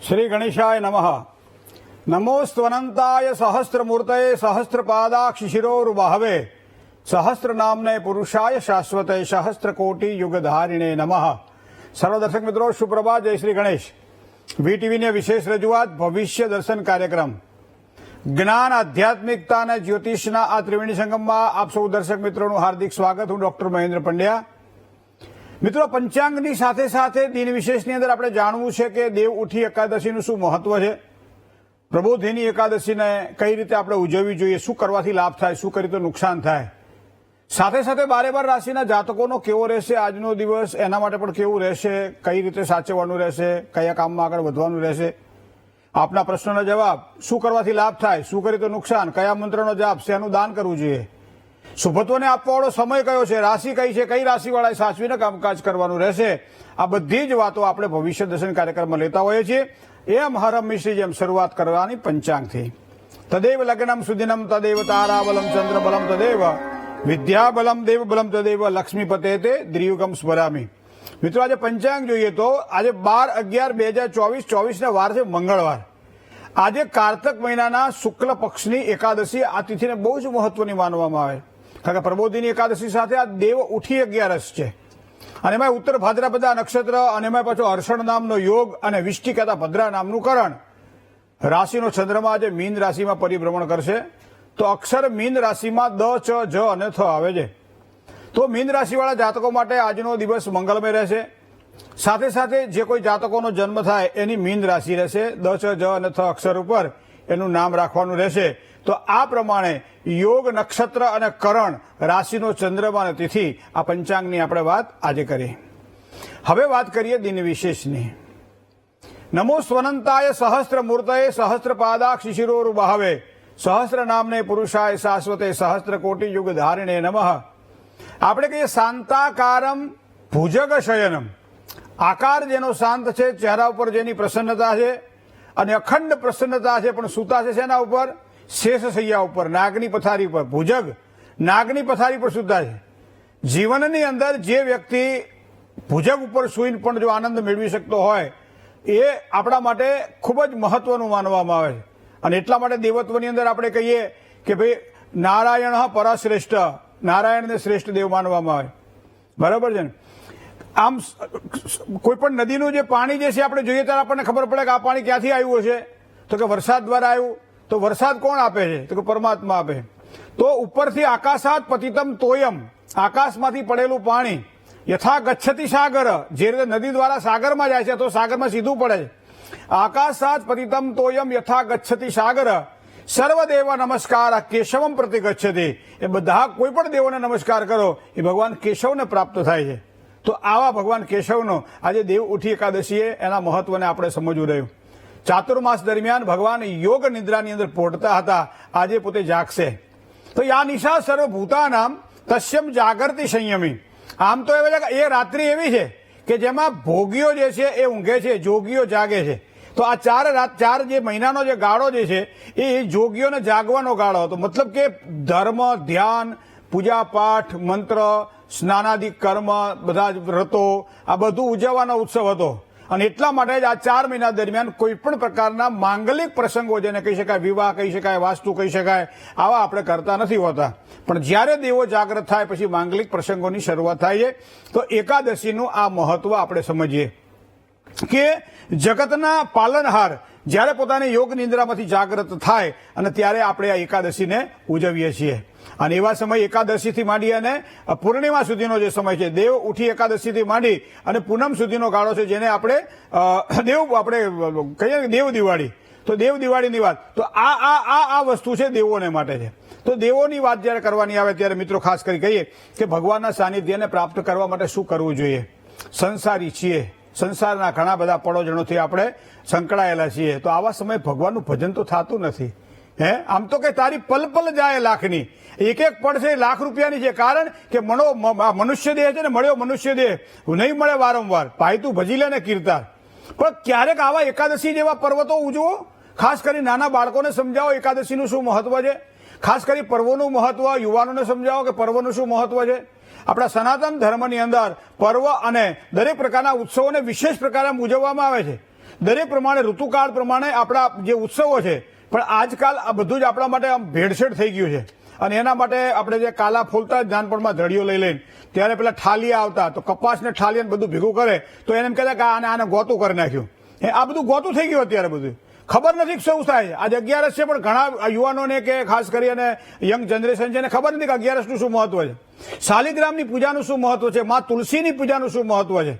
श्री गणेशाय नमः। नमोस्त्वनंताय सहस्त्रमूर्तये सहस्त्रपादाक्षिशिरोर्बाहवे सहस्त्रनाम्ने पुरुषाय शाश्वते सहस्त्रकोटि युगधारिणे नमः। सर्व दर्शक मित्रों सुप्रभात, जय श्री गणेश। વીટીવી ને વિશેષ રજૂઆત ભવિષ્ય દર્શન કાર્યક્રમ જ્ઞાન આધ્યાત્મિકતા અને જ્યોતિષના આ ત્રિવેણી સંગમમાં આપ સૌ દર્શક મિત્રોનું હાર્દિક સ્વાગત। હું ડોક્ટર મહેન્દ્ર પંડ્યા। મિત્રો, પંચાંગની સાથે સાથે દિન વિશેષની અંદર આપણે જાણવું છે કે દેવ ઉઠી એકાદશીનું શું મહત્વ છે, પ્રબોધિની એકાદશીને કઈ રીતે આપણે ઉજવવી જોઈએ, શું કરવાથી લાભ થાય, શું કરી તો નુકસાન થાય, સાથે સાથે 12 રાશિના જાતકોનો કેવો રહેશે આજનો દિવસ, એના માટે પણ કેવું રહેશે, કઈ રીતે સાચવવાનું રહેશે, કયા કામમાં આગળ વધવાનું રહેશે, આપના પ્રશ્નોનો જવાબ, શું કરવાથી લાભ થાય, શું કરી તો નુકસાન, કયા મંત્રનો જાપ, શેનું દાન કરવું જોઈએ, શુભત્વને આપવાવાળો સમય કયો છે, રાશિ કઈ છે, કઈ રાશિવાળાએ સાચવીને કામકાજ કરવાનું રહેશે, આ બધી જ વાતો આપણે ભવિષ્ય દર્શન કાર્યક્રમમાં લેતા હોઈએ છીએ। એમ હરમ મિશ્રી જેમ શરૂઆત કરવાની પંચાંગથી। તદેવ લગ્નમ સુદિનમ તદેવ તારાબલમ ચંદ્રબલમ તદેવ વિદ્યાબલમ દેવબલમ તદેવ લક્ષ્મીપતે તે દ્રિયુગમ સ્મરામી। મિત્રો, આજે પંચાંગ જોઈએ તો આજે 12/11/2024 વાર છે મંગળવાર। આજે કાર્તક મહિનાના શુક્લ પક્ષની એકાદશી, આ તિથિને બહુ જ મહત્વની માનવામાં આવે, કારણ કે પ્રબોધિની એકાદશી સાથે આ દેવ ઉઠી 11 છે, અને એમાં ઉત્તર ભાદ્રપદા નક્ષત્ર, અને એમાં પાછો હર્ષણ નામનો યોગ અને વિષ્ટિ કહેતા ભદ્રા નામનું કરણ। રાશિનો ચંદ્રમા આજે મીન રાશિમાં પરિભ્રમણ કરશે, તો અક્ષર મીન રાશિમાં દ, ચ, જ અને થ આવે છે। તો મીન રાશિવાળા જાતકો માટે આજનો દિવસ મંગલમય રહેશે। સાથે સાથે જે કોઈ જાતકોનો જન્મ થાય એની મીન રાશિ રહેશે, દ, ચ, જ અને થ અક્ષર ઉપર એનું નામ રાખવાનું રહેશે। તો આ પ્રમાણે યોગ, નક્ષત્ર અને કરણ, રાશિનો ચંદ્રમા અને તિથિ, આ પંચાંગની આપણે વાત આજે કરી। હવે વાત કરીએ દિન વિશેષની। નમો સ્વનંતાય સહસ્ત્ર મૂર્તયે સહસ્ત્રપાદાક્ષિશિરોર્બાહવે સહસ્ત્ર નામને પુરુષાય શાશ્વતે સહસ્ત્ર કોટિ યુગ ધારિણે નમઃ। આપણે કહીએ શાંતાકારમ ભુજગ શયનમ, આકાર જેનો શાંત છે, ચહેરા ઉપર જેની પ્રસન્નતા છે અને અખંડ પ્રસન્નતા છે, પણ સૂતા છે શેના ઉપર? શેષ શૈયા ઉપર, નાગની પથારી પર। ભુજગ નાગની પથારી પર સૂતા છે। જીવનની અંદર જે વ્યક્તિ ભુજગ ઉપર સૂઈને પણ જો આનંદ મેળવી શકતો હોય એ આપણા માટે ખૂબ જ મહત્વનું માનવામાં આવે છે, અને એટલા માટે દેવત્વની અંદર આપણે કહીએ કે ભાઈ નારાયણ પરશ્રેષ્ઠ, નારાયણને શ્રેષ્ઠ દેવ માનવામાં આવે, બરાબર છે ને। આમ કોઈ પણ નદીનું જે પાણી જે છે આપણે જોઈએ ત્યારે આપણને ખબર પડે કે આ પાણી ક્યાંથી આવ્યું હશે, તો કે વરસાદ દ્વારા આવ્યું। તો વરસાદ કોણ આપે છે? તો કે પરમાત્મા આપે। તો ઉપરથી આકાશાત પતિતમ તોયમ, આકાશમાંથી પડેલું પાણી, યથા ગચ્છતિ સાગર, જે રીતે નદી દ્વારા સાગરમાં જાય છે તો સાગરમાં સીધું પડે છે। આકાશાત પતિતમ તોયમ યથા ગચ્છતિ સાગર સર્વદેવ નમસ્કાર કેશવમ પ્રતિ ગચ્છતિ, એ બધા કોઈ પણ દેવોને નમસ્કાર કરો એ ભગવાન કેશવને પ્રાપ્ત થાય છે। તો આવા ભગવાન કેશવનો આજે દેવ ઉઠી એકાદશીએ એના મહત્વને આપણે સમજવું રહ્યું। ચાતુર્માસ દરમિયાન ભગવાન યોગ નિદ્રાની અંદર પોઢતા હતા, આજે પોતે જાગશે। તો યા નિશા સર્વભૂતાનામ તસ્યમ જાગરતી સંયમી। આમ તો એ રાત્રિ એવી છે કે જેમાં ભોગીઓ જે છે એ ઊંઘે છે, જોગીઓ જાગે છે। તો આ ચાર જે મહિનાનો જે ગાળો જે છે એ જોગીઓને જાગવાનો ગાળો હતો, મતલબ કે ધર્મ, ધ્યાન, પૂજા પાઠ, મંત્ર, સ્નાનાદિક કર્મ, બધા જ વ્રતો, આ બધું ઉજવવાનો ઉત્સવ હતો। અને એટલા માટે જ આ 4 મહિના દરમિયાન કોઈ પણ પ્રકારના માંગલિક પ્રસંગો, જેને કહી શકાય વિવાહ કહી શકાય, વાસ્તુ કહી શકાય, આવા આપણે કરતા નથી હોતા। પણ જ્યારે દેવો જાગૃત થાય પછી માંગલિક પ્રસંગોની શરૂઆત થાય છે। તો એકાદશીનું આ મહત્વ આપણે સમજીએ કે જગતના પાલનહાર જ્યારે પોતાની યોગ નિંદ્રામાંથી જાગૃત થાય અને ત્યારે આપણે આ એકાદશીને ઉજવીએ છીએ। અને એવા સમય એકાદશીથી માંડી અને પૂર્ણિમા સુધીનો જે સમય છે, દેવ ઉઠી એકાદશીથી માંડી અને પૂનમ સુધીનો ગાળો છે, જેને આપણે કહીએ દેવ દિવાળી। તો દેવ દિવાળીની વાત, તો આ વસ્તુ છે દેવોને માટે છે। તો દેવોની વાત જ્યારે કરવાની આવે ત્યારે મિત્રો ખાસ કરી કહીએ કે ભગવાનના સાનિધ્યને પ્રાપ્ત કરવા માટે શું કરવું જોઈએ। સંસારી છીએ, સંસારના ઘણા બધા પડોજણોથી આપણે સંકળાયેલા છીએ, તો આવા સમયે ભગવાનનું ભજન તો થતું નથી। આમ તો કે તારી પલ પલ જાય લાખની, એક એક પળ છે લાખ રૂપિયાની છે, કારણ કે મનુષ્ય દેહ છે ને, મળ્યો મનુષ્ય દેહ નહીં મળે વારંવાર, ભાઈ તું ભજી લે ને કીર્તાર। પણ ક્યારેક આવા એકાદશી જેવા પર્વતો ઉજવો, ખાસ કરી નાના બાળકોને સમજાવો એકાદશીનું શું મહત્વ છે, ખાસ કરી પર્વોનું મહત્વ યુવાનોને સમજાવો કે પર્વનું શું મહત્વ છે। આપણા સનાતન ધર્મની અંદર પર્વ અને દરેક પ્રકારના ઉત્સવોને વિશેષ પ્રકારે ઉજવવામાં આવે છે। દરેક પ્રમાણે ઋતુકાળ પ્રમાણે આપણા જે ઉત્સવો છે પણ આજકાલ આ બધું જ આપણા માટે આમ ભેળસેળ થઈ ગયું છે. અને એના માટે આપણે જે કાલા ફોલતા નાનપણમાં ધડીઓ લઈ લઈને ત્યારે પેલા ઠાલિયા આવતા તો કપાસને ઠાલિયાને બધું ભેગું કરે તો એને એમ કહેતા કે આને ગોતું કરી નાખ્યું. આ બધું ગોતું થઈ ગયું અત્યારે બધું ખબર નથી શું થાય છે. આજે 11 છે પણ ઘણા યુવાનોને કે ખાસ કરી અને યંગ જનરેશન છે એને ખબર નથી કે 11નું શું મહત્વ છે, શાલિગ્રામની પૂજાનું શું મહત્વ છે, મા તુલસીની પૂજાનું શું મહત્વ છે.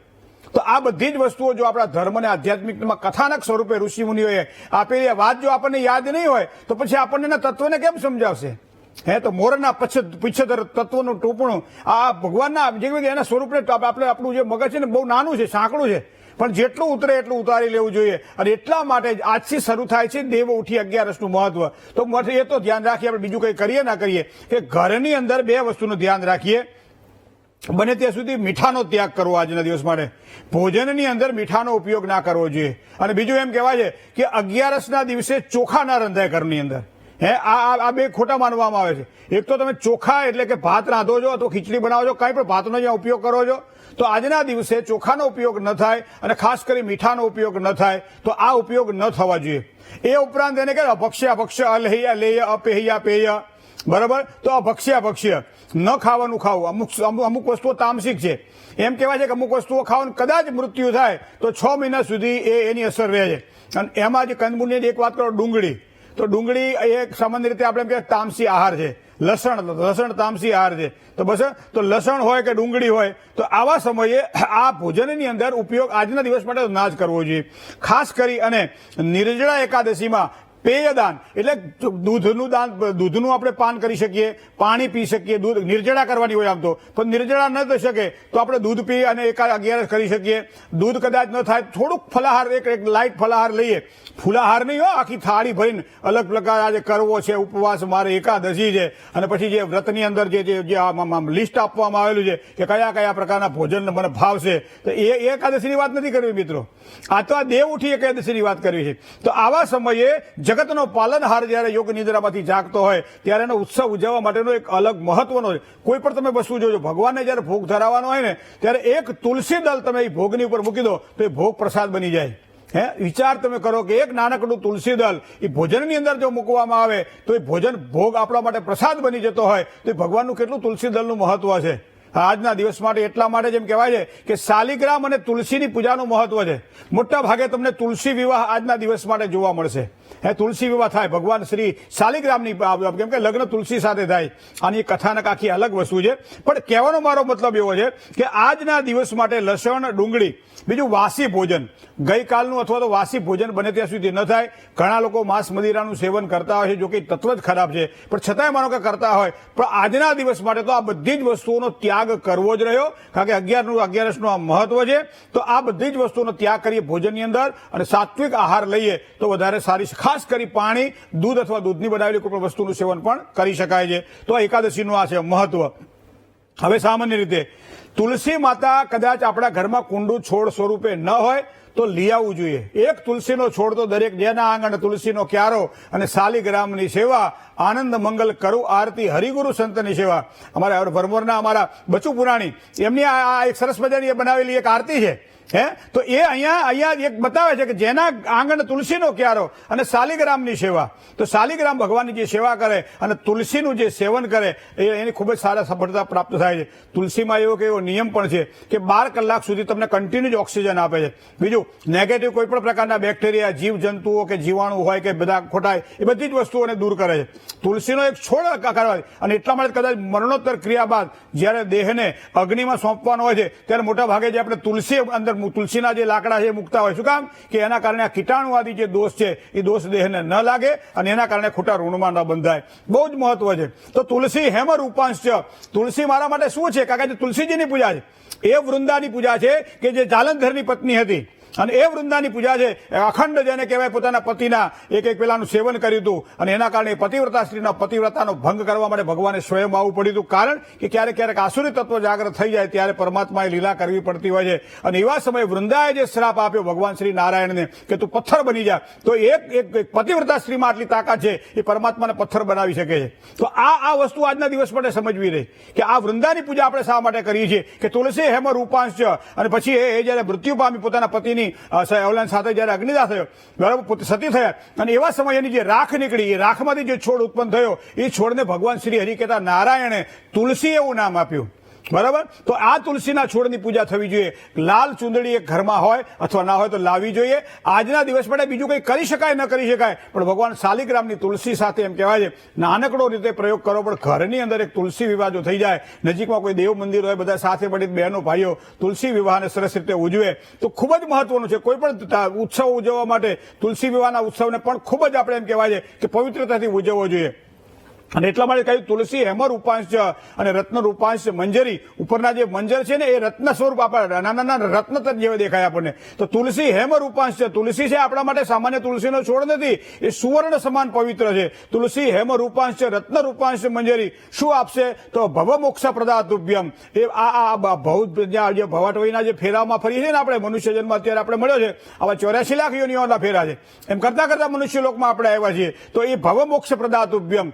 તો આ બધી જ વસ્તુઓ જો આપણા ધર્મ અને આધ્યાત્મિકમાં કથાનક સ્વરૂપે ઋષિમુનિઓએ આપેલી વાત જો આપણને યાદ નહીં હોય તો પછી આપણને એના તત્વને કેમ સમજાવશે. તો મોરના પિછેતર તત્વનું ટોપણું આ ભગવાનના જે એના સ્વરૂપને આપણે આપણું જે મગજ છે ને બહુ નાનું છે, સાંકડું છે, પણ જેટલું ઉતરે એટલું ઉતારી લેવું જોઈએ. અને એટલા માટે આજથી શરૂ થાય છે દેવ ઉઠી 11નું મહત્વ. તો એ તો ધ્યાન રાખીએ, આપણે બીજું કંઈ કરીએ ના કરીએ કે ઘરની અંદર બે વસ્તુનું ધ્યાન રાખીએ. બને ત્યાં સુધી મીઠાનો ત્યાગ કરવો આજના દિવસ માટે. ભોજનની અંદર મીઠાનો ઉપયોગ ના કરવો જોઈએ. અને બીજું એમ કહેવાય છે કે 11ના દિવસે ચોખા ના રંધાય ઘરની અંદર. આ બે ખોટા માનવામાં આવે છે. એક તો તમે ચોખા એટલે કે ભાત રાંધો છો અથવા ખીચડી બનાવો છો, કંઈ પણ ભાતનો જ્યાં ઉપયોગ કરો છો તો આજના દિવસે ચોખાનો ઉપયોગ ન થાય અને ખાસ કરી મીઠાનો ઉપયોગ ન થાય. તો આ ઉપયોગ ન થવા જોઈએ. એ ઉપરાંત એને કહે અભક્ષ્ય અલહૈયા લેય અપેહ્યા પેય, બરાબર. તો અભક્ષ્ય ન ખાવાનું ખાવું. અમુક વસ્તુઓ તામસિક છે. એમ કહેવાય છે કે અમુક વસ્તુઓ ખાવાનું કદાચ મૃત્યુ થાય તો 6 મહિના સુધી એની અસર રહે છે. અને એમાં જે કંદમૂળની એક વાત કરો ડુંગળી, તો ડુંગળી એક સામાન્ય રીતે આપણે એમ કહેવાય તામસી આહાર છે. લસણ તામસી આહાર છે. તો બસ તો લસણ હોય કે ડુંગળી હોય તો આવા સમયે આ ભોજનની અંદર ઉપયોગ આજના દિવસ માટે ના જ કરવો જોઈએ. ખાસ કરી અને નિર્જળા એકાદશીમાં પેયદાન એટલે દૂધનું આપણે પાન કરી શકીએ, પાણી પી શકીએ. દૂધ નિર્જળા કરવાની હોય આમ તો, પણ નિર્જળા ન થઈ શકે તો આપણે દૂધ પી અને 11 કરી શકીએ. દૂધ કદાચ ન થાય થોડુંક ફલાહાર, એક લાઇટ ફલાહાર લઈએ. ફુલાહાર નહીં હો, આખી થાળી ભરીને અલગ પ્રકાર આજે કરવો છે, ઉપવાસ મારે એકાદશી છે અને પછી જે વ્રતની અંદર જે લિસ્ટ આપવામાં આવેલું છે કે કયા કયા પ્રકારના ભોજન મને ભાવશે, તો એ એકાદશીની વાત નથી કરવી મિત્રો. આ તો આ દેવ ઉઠી એકાદશીની વાત કરવી છે. તો આવા સમયે જગતનો પાલનહાર જ્યારે યોગ નિદ્રામાંથી જાગતો હોય ત્યારે એનો ઉત્સવ ઉજવવા માટેનો એક અલગ મહત્વનો છે. કોઈ પણ તમે વસ્તુ જોજો, ભગવાનને જ્યારે ભોગ ધરાવવાનો હોય ને ત્યારે એક તુલસી દળ તમે એ ભોગની ઉપર મૂકી દો તો એ ભોગ પ્રસાદ બની જાય. વિચાર તમે કરો કે એક નાનકડું તુલસી દળ એ ભોજનની અંદર જો મૂકવામાં આવે તો એ ભોગ આપણા માટે પ્રસાદ બની જતો હોય તો એ ભગવાનનું કેટલું તુલસી દળનું મહત્વ છે. આજના દિવસ માટે એટલા માટે જેમ કહેવાય છે કે શાલિગ્રામ અને તુલસીની પૂજાનું મહત્વ છે. મોટા ભાગે તમને તુલસી વિવાહ આજના દિવસ માટે જોવા મળશે. તુલસી વિવાહ થાય ભગવાન શ્રી શાલિગ્રામની, કેમ કે લગ્ન તુલસી સાથે થાય. આની કથાનક આખી અલગ વસ્તુ છે. પણ કહેવાનો મારો મતલબ એવો છે કે આજના દિવસ માટે લસણ, ડુંગળી, બીજું વાસી ભોજન, ગઈકાલનું અથવા તો વાસી ભોજન બને ત્યાં સુધી ન થાય. ઘણા લોકો માંસ મદિરાનું સેવન કરતા હોય છે, જો કે તત્વ જ ખરાબ છે, પણ છતાંય માનો કે કરતા હોય. પણ આજના દિવસ માટે તો આ બધી જ વસ્તુઓનો ત્યાગ કરવો જ રહ્યો, કારણ કે 11નું આ મહત્વ છે. તો આ બધી જ વસ્તુઓનો ત્યાગ કરીએ ભોજનની અંદર અને સાત્વિક આહાર લઈએ તો વધારે સારી. ખાસ કરી પાણી, દૂધ અથવા દૂધની બનાવેલી કોઈ પણ વસ્તુનું સેવન પણ કરી શકાય છે. તો એકાદશીનું આ છે મહત્વ. હવે સામાન્ય રીતે તુલસી માતા કદાચ આપણા ઘરમાં કુંડું છોડ સ્વરૂપે ન હોય તો લઈ આવવું જોઈએ. એક તુલસીનો છોડ તો દરેક, જેના આંગણ તુલસીનો ક્યારો અને શાલિગ્રામની સેવા, આનંદ મંગલ કરું આરતી, હરિગુરુ સંતની સેવા. અમારા ભરમોરના અમારા બચુ પુરાણી એમની આ એક સરસ મજાની બનાવેલી એક આરતી છે. તો એ અહીંયા એક બતાવે છે કે જેના આંગણ તુલસીનો ક્યારો અને શાલિગ્રામની સેવા. તો શાલિગ્રામ ભગવાનની જે સેવા કરે અને તુલસીનું જે સેવન કરે એની ખૂબ જ સારા સફળતા પ્રાપ્ત થાય છે. તુલસીમાં એવો નિયમ પણ છે કે 12 કલાક સુધી તમને કન્ટિન્યુ જ ઓક્સિજન આપે છે. બીજું નેગેટિવ કોઈ પણ પ્રકારના બેક્ટેરિયા, જીવજંતુઓ કે જીવાણુ હોય કે બધા ખોટા એ બધી જ વસ્તુઓને દૂર કરે છે. તુલસીનો એક છોડ કરવાથી અને એટલા માટે કદાચ મરણોત્તર ક્રિયા બાદ જ્યારે દેહને અગ્નિમાં સોંપવાનો હોય છે ત્યારે મોટા ભાગે જે આપણે તુલસી અંદર તુલસીના જે લાકડા છે એ મૂકતા હોય. શું કામ? કે એના કારણે આ કીટાણુવાદી જે દોષ છે એ દોષ દેહને ન લાગે અને એના કારણે ખોટા ઋણમાં ન બંધાય. બહુ જ મહત્વ છે. તો તુલસી હેમ રૂપાંશ છે. તુલસી મારા માટે શું છે? કારણ કે તુલસીજીની પૂજા છે એ વૃંદાની પૂજા છે કે જે જાલંધરની પત્ની હતી અને એ વૃંદાની પૂજા છે. અખંડ જેને કહેવાય પોતાના પતિના એક પેલાનું સેવન કર્યું હતું અને એના કારણે પતિવ્રતા સ્ત્રીના પતિવ્રતાનો ભંગ કરવા માટે ભગવાને સ્વયં આવવું પડ્યું હતું. કારણ કે ક્યારેક આસુરી તત્વ જાગૃત થઈ જાય ત્યારે પરમાત્માએ લીલા કરવી પડતી હોય છે. અને એવા સમયે વૃંદાએ જે શ્રાપ આપ્યો ભગવાન શ્રી નારાયણને કે તું પથ્થર બની જા, તો એક પતિવ્રતા સ્ત્રીમાં આટલી તાકાત છે એ પરમાત્માને પથ્થર બનાવી શકે છે. તો આ વસ્તુ આજના દિવસ માટે સમજવી રહી કે આ વૃંદાની પૂજા આપણે શા માટે કરીએ છીએ કે તુલસી હેમ રૂપાંશ છે. અને પછી એ જયારે મૃત્યુ પામી પોતાના પતિની પત્ની અવલન સાથે જયારે અગ્નિદાહ થયો, બરાબર, સતી થયા, અને એવા સમયે એની જે રાખ નીકળી, એ રાખમાંથી જે છોડ ઉત્પન્ન થયો, એ છોડને ભગવાન શ્રી હરિ કહેતા નારાયણે તુલસી એવું નામ આપ્યું. બરાબર. તો આ તુલસીના છોડની પૂજા થવી જોઈએ. લાલ ચૂંદડી એક ઘરમાં હોય અથવા ના હોય તો લાવવી જોઈએ. આજના દિવસ માટે બીજું કંઈ કરી શકાય ન કરી શકાય, પણ ભગવાન શાલિગ્રામની તુલસી સાથે એમ કહેવાય છે નાનકડો રીતે પ્રયોગ કરો, પણ ઘરની અંદર એક તુલસી વિવાહ જો થઈ જાય, નજીકમાં કોઈ દેવ મંદિર હોય, બધા સાથે મળી બહેનો ભાઈઓ તુલસી વિવાહને સરસ રીતે ઉજવે તો ખૂબ જ મહત્વનું છે. કોઈ પણ ઉત્સવ ઉજવવા માટે તુલસી વિવાહના ઉત્સવને પણ ખૂબ જ આપણે એમ કહેવાય છે કે પવિત્રતાથી ઉજવવો જોઈએ. અને એટલા માટે કહ્યું તુલસી હેમર ઉપાંશ અને રત્ન રૂપાંશ મંજરી. ઉપરના જે મંજર છે ને એ રત્ન સ્વરૂપ આપણા નાના નાના રત્ન જેવા દેખાય આપણને. તો તુલસી હેમર ઉપાંશ છે. તુલસી છે આપણા માટે સામાન્ય તુલસીનો છોડ નથી, એ સુવર્ણ સમાન પવિત્ર છે. તુલસી હેમર રૂપાંશ છે, રત્ન રૂપાંશ મંજરી. શું આપશે? તો ભવ મોક્ષ પ્રદાતુભ્યમ. એ આ જે ભવાટવીના જે ફેરામાં ફરી છે ને આપણે, મનુષ્ય જન્મ અત્યારે આપણે મળ્યો છે, આવા 84 લાખ યોનિઓના ફેરા છે, એમ કરતા કરતા મનુષ્ય લોકમાં આપણે આવ્યા છીએ. તો એ ભવ મોક્ષ પ્રદાતુભ્યમ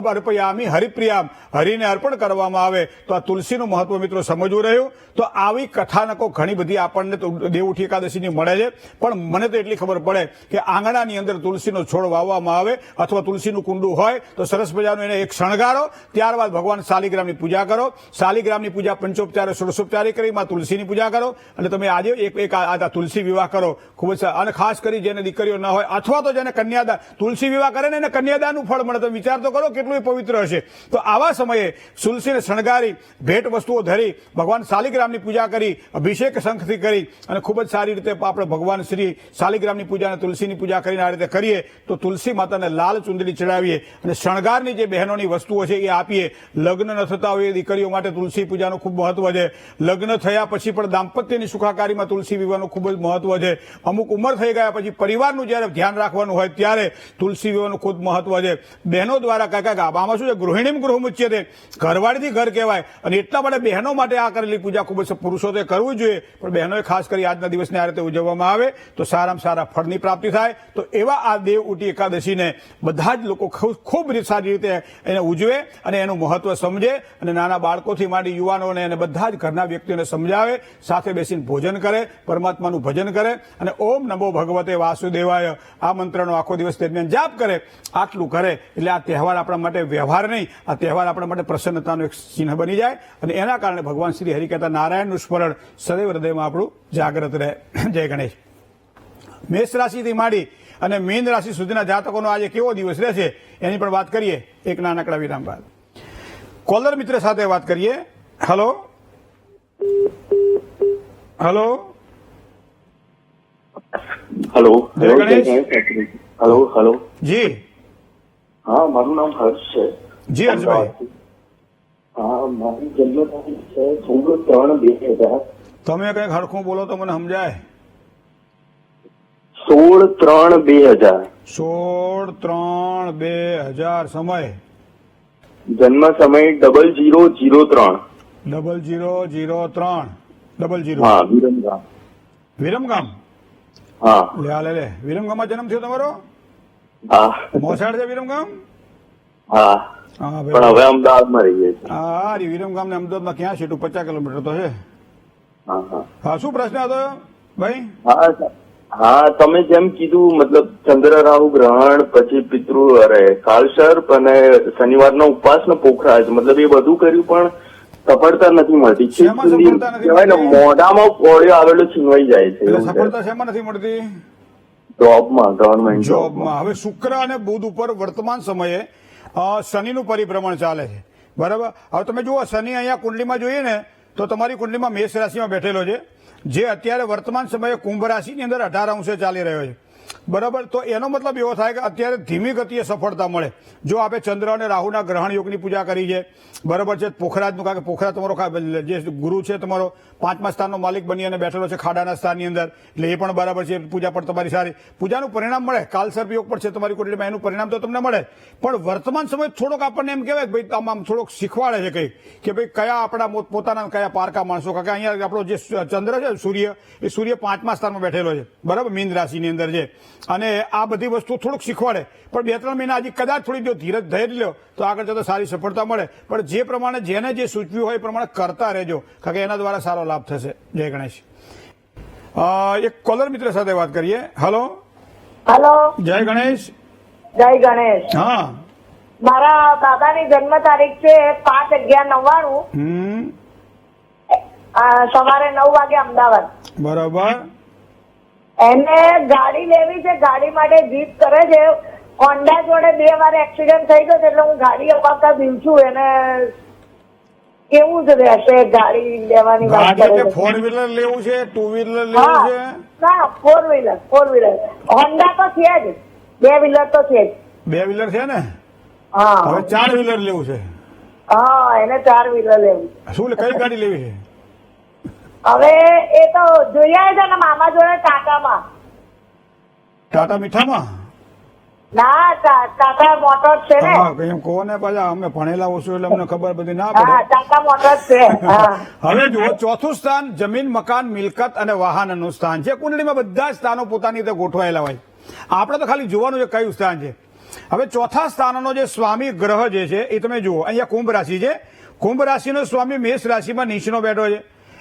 અર્પયામી હરિપ્રિયામ, હરિને અર્પણ કરવામાં આવે. તો આ તુલસીનું મહત્વ મિત્રો સમજવું રહ્યું. તો આવી કથાનકો ઘણી બધી આપણને દેવઉઠી એકાદશીની મળે છે, પણ મને તો એટલી ખબર પડે કે આંગણાની અંદર તુલસીનો છોડ વાવવામાં આવે અથવા તુલસીનું કુંડું હોય તો સરસ મજાનું એને એક શણગારો, ત્યારબાદ ભગવાન શાલિગ્રામની પૂજા કરો. શાલિગ્રામની પૂજા પંચોપચારે ષોડશોપચારે કરી માં તુલસીની પૂજા કરો, અને તમે આજે એક આ તુલસી વિવાહ કરો. ખૂબ જ, અને ખાસ કરી જેને દીકરીઓ ન હોય અથવા તો જેને કન્યાદાન, તુલસી વિવાહ કરે ને એને કન્યાદાનનું ફળ મળે. તો વિચાર તો કરો કેટલું પવિત્ર હશે. તો આવા સમયે તુલસીને શણગારી, ભેટ વસ્તુઓ ધરી, ભગવાન શાલિગ્રામની પૂજા કરી, અભિષેક શંખથી કરી, અને ખૂબ જ સારી રીતે આપણે ભગવાન શ્રી શાલિગ્રામની પૂજા અને તુલસીની પૂજા કરીને આ રીતે કરીએ તો તુલસી માતાને લાલ ચુંદડી ચડાવીએ અને શણગારની જે બહેનોની વસ્તુઓ છે એ આપીએ. લગ્ન ન થતા હોય એ દીકરીઓ માટે તુલસી પૂજાનું ખૂબ મહત્વ છે. લગ્ન થયા પછી પણ દાંપત્યની સુખાકારીમાં તુલસી વિવાહનું ખૂબ જ મહત્વ છે. અમુક ઉંમર થઈ ગયા પછી પરિવારનું જ્યારે ધ્યાન રાખવાનું હોય ત્યારે તુલસી વિવાહનું ખૂબ મહત્વ છે. બહેનો દ્વારા કાંઈક આમાં શું છે, ગૃહિણીમ ગૃહમુચ્યતે, ઘરવાળીથી ઘર કહેવાય. અને એટલા માટે બહેનો માટે આ કરેલી પૂજા ખૂબ જ, પુરુષોએ કરવું જોઈએ, પણ બહેનોએ ખાસ કરી આજના દિવસને આ રીતે ઉજવવામાં આવે તો સારામાં સારા ફળની પ્રાપ્તિ થાય. તો એવા આ દેવઉઠી એકાદશીને બધા જ લોકો ખૂબ સારી રીતે એને ઉજવે અને એનું મહત્વ સમજે, અને નાના બાળકોથી માંડી યુવાનોને અને બધા જ ઘરના વ્યક્તિઓને સમજાવે, સાથે બેસીને ભોજન કરે, પરમાત્માનું ભજન કરે, અને ઓમ નમો ભગવતે વાસુદેવાય આ મંત્રનો આખો દિવસ દરમિયાન જાપ કરે. આટલું કરે એટલે આ તહેવાર આપણા માટે વ્યવહાર નહીં, આ તહેવાર આપણા માટે પ્રસન્નતાનું એક ચિહ્ન બની જાય, અને એના કારણે ભગવાન શ્રી હરિ કહેતા નારાયણનું સ્મરણ સદૈવ હૃદયમાં આપણું જાગ્રત રહે. જય ગણેશ. મેષ રાશિથી માંડી અને મીન રાશિ સુધીના જાતકોનો આજે કેવો દિવસ રહેશે એની પણ વાત કરીએ એક નાનકડા વિરામ બાદ. કોલર મિત્ર સાથે વાત કરીએ. Hello hello hello. જય ગણેશ. Hello hello. જી હા, મારું નામ હર્ષ છે. જી હર્ષભાઈ. હા, મારી જન્મ તારીખ છે 16/3/2000. તમે કંઈક હરખું બોલો તો મને સમજાય. 16/3/2000. 16/3/2000. સમય જન્મ સમય 0003. 0003. 00. હા, વિરમગામ. વિરમગામ. હા લે વિરમગામમાં જન્મ થયો તમારો? હા મોસાળ છે વિરમગામ? હા, હા પણ હવે અમદાવાદમાં રહીએ છીએ. હા, વિરમગામ ને અમદાવાદમાં ક્યાં છે? 50 કિલોમીટર તો છે. હા હા હા, શું પ્રશ્ન હતો ભાઈ? હા હા, તમે જેમ કીધું, મતલબ ચંદ્ર રાહુ ગ્રહણ, પછી પિતૃ કાળસર્પ અને શનિવારનો ઉપવાસ ને પોખરાજ, મતલબ એ બધું કર્યું પણ સફળતા નથી મળતી. શેમાં સફળતા નથી કહેવાય ને, મોઢામાં કોળિયો આવેલો છીનવાઈ જાય છે. એટલે સફળતા શેમાં નથી મળતી? જોબમાં, ગવર્મેન્ટ જોબમાં. હવે શુક્ર અને બુધ ઉપર વર્તમાન સમયે શનિનું પરિભ્રમણ ચાલે છે, બરાબર. હવે તમે જુઓ, શનિ અહીંયા કુંડલીમાં જોઈએ ને તો તમારી કુંડલીમાં મેષ રાશિમાં બેઠેલો છે, જે અત્યારે વર્તમાન સમયે કુંભ રાશિની અંદર 18 અંશે ચાલી રહ્યો છે, બરાબર. તો એનો મતલબ એવો થાય કે અત્યારે ધીમી ગતિએ સફળતા મળે જો આપણે ચંદ્ર અને રાહુના ગ્રહણ યોગની પૂજા કરી છે, બરાબર છે. પોખરાજનું, કારણ કે પોખરા તમારો જે ગુરુ છે તમારો 5મા સ્થાનનો માલિક બની અને બેઠેલો છે ખાડાના સ્થાનની અંદર, એટલે એ પણ બરાબર છે. પૂજા પણ તમારી સારી, પૂજાનું પરિણામ મળે. કાલસર્પ યોગ પણ છે તમારી કુંડલીમાં, એનું પરિણામ તો તમને મળે. પણ વર્તમાન સમય થોડોક આપણને એમ કહેવાય ભાઈ આમ થોડોક શીખવાડે છે કંઈક કે ભાઈ કયા આપણા પોતાના કયા પારકા માણસો. કારણ કે અહીંયા આપણો જે ચંદ્ર છે સૂર્ય, એ સૂર્ય 5મા સ્થાનમાં બેઠેલો છે, બરાબર, મીન રાશિની અંદર છે. અને આ બધી વસ્તુ થોડુંક શીખવાડે, પણ 2-3 મહિના હજી કદાચ થોડી જો ધૈર્ય લો તો આગળ જતા સારી સફળતા મળે. પણ જે પ્રમાણે જેને જે સૂચવ્યું હોય એ પ્રમાણે કરતા રહેજો, કારણ કે એના દ્વારા સારો લાભ થશે. જય ગણેશ. એક કોલર મિત્ર સાથે વાત કરીએ. હલો, હલો, જય ગણેશ. જય ગણેશ. હા. મારા દાદાની જન્મ તારીખ છે 5/11/99. સવારે 9 વાગે અમદાવાદ. બરોબર. એને ગાડી લેવી છે, ગાડી માટે જીદ કરે છે. હોન્ડા જોડે 2 વાર એક્સિડન્ટ થઈ ગયો છે, એટલે હું ગાડી અપાવતા દિલ છું. એને કેવું જ રહેશે ગાડી લેવાની વાત ગાડી કરે એટલે છે. 4 વ્હીલર લેવું છે, 2 વ્હીલર લેવું હા, છે? ના, 4 વ્હીલર. હોન્ડા તો છે જ, 2 વ્હીલર તો છે જ. 2 વ્હીલર છે ને? હા, હવે 4 વ્હીલર લેવું છે. હા, એને 4 વ્હીલર લેવું. શું કઈ ગાડી લેવી છે? હવે એ તો જોયા છે ને મામા જોડે ટાટામાં. ટાટા મીઠામાં? ના, ટાટા મોટર્સ છે ને. હા, એમ કહો ને પાછા અમે ભણેલા ઓછું એટલે અમને ખબર બધી ના હા, પડે. ટાટા મોટર્સ છે. હા. હવે જુઓ, ચોથું સ્થાન જમીન, મકાન, મિલકત અને વાહનનું સ્થાન છે. કુંડળીમાં બધા જ સ્થાનો પોતાની રીતે ગોઠવાયેલા હોય. આપણે તો ખાલી જોવાનું છે કયું સ્થાન છે. હવે ચોથા સ્થાનનો જે સ્વામી ગ્રહ જે છે એ તમે જુઓ, અહીંયા કુંભ રાશિ છે. કુંભ રાશિનો સ્વામી મેષ રાશિમાં નીચનો બેઠો છે.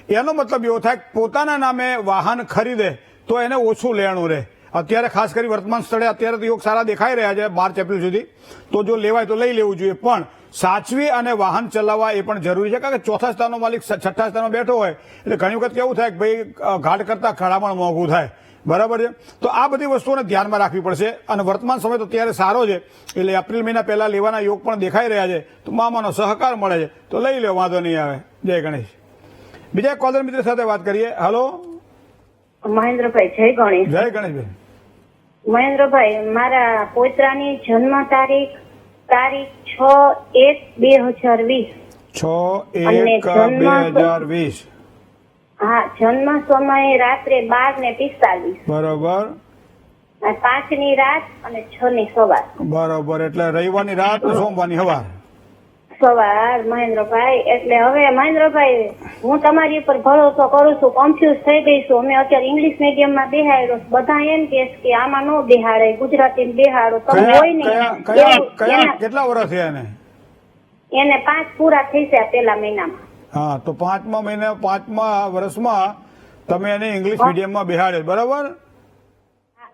એનો મતલબ એવો થાય કે પોતાના નામે વાહન ખરીદે તો એને ઓછું લેણું રહે. અત્યારે ખાસ કરી વર્તમાન સ્થળે અત્યારે તો યોગ સારા દેખાઈ રહ્યા છે માર્ચ એપ્રિલ સુધી, તો જો લેવાય તો લઈ લેવું જોઈએ. પણ સાચવી અને વાહન ચલાવવા એ પણ જરૂરી છે, કારણ કે ચોથા સ્થાનનો માલિક છઠ્ઠા સ્થાનમાં બેઠો હોય એટલે ઘણી વખત કેવું થાય કે ભાઈ ઘાટ કરતા ખડામણ મોંઘું થાય. બરાબર છે? તો આ બધી વસ્તુઓને ધ્યાનમાં રાખવી પડશે. અને વર્તમાન સમય તો અત્યારે સારો છે, એટલે એપ્રિલ મહિના પહેલા લેવાના યોગ પણ દેખાઈ રહ્યા છે. તો મામાનો સહકાર મળે છે તો લઈ લો, વાંધો નહીં આવે. જય ગણેશ. બીજા કોલર મિત્ર સાથે વાત કરીએ. હલો, મહેન્દ્રભાઈ, જય ગણેશ. જય ગણેશભાઈ. મહેન્દ્રભાઈ, મારા પોતરાની જન્મ તારીખ 6/1/2020. 6/1/2020. હા, જન્મ સમય રાત્રે 12:45. બરોબર. 5ની રાત અને 6ની સવાર. બરોબર, એટલે રવિવારની રાત ને સોમવારની સવાર મહેન્દ્રભાઈ. એટલે હવે મહેન્દ્રભાઈ, હું તમારી ઉપર ભરોસો કરું છું, કન્ફ્યુઝ થઈ ગઈ છું. અમે અત્યારે ઇંગ્લિશ મીડિયમમાં બેહાડ્યો, બધા એમ કે છે કે આમાં ન બેહાડે, ગુજરાતી બેહાડો. તમે હોય ને કેટલા વર્ષ થયા એને? એને 5 પૂરા થઈ છે પેલા મહિનામાં. હા, તો 5મા વર્ષમાં તમે એને ઇંગ્લિશ મીડિયમમાં બેહાડે, બરાબર?